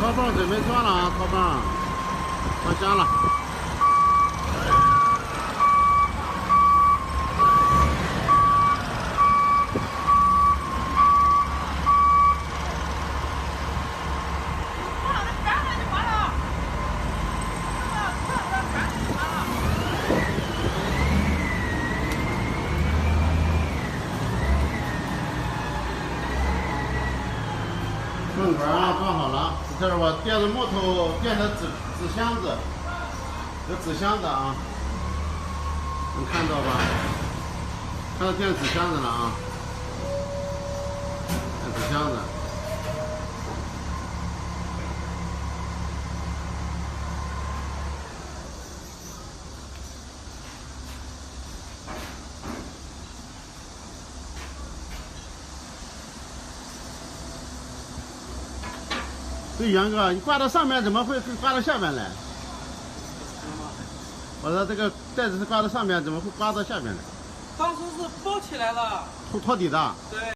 套泵准备装了啊，套泵装箱了。泵管啊装好了，这是我垫着木头垫的纸箱子，有纸箱子啊，能看到吧？看到垫纸箱子了啊，垫纸箱子。对，杨哥，你挂到上面怎么会挂到下面来？我说这个袋子是挂到上面，怎么会挂到下面来？当时是包起来了，托底的。对。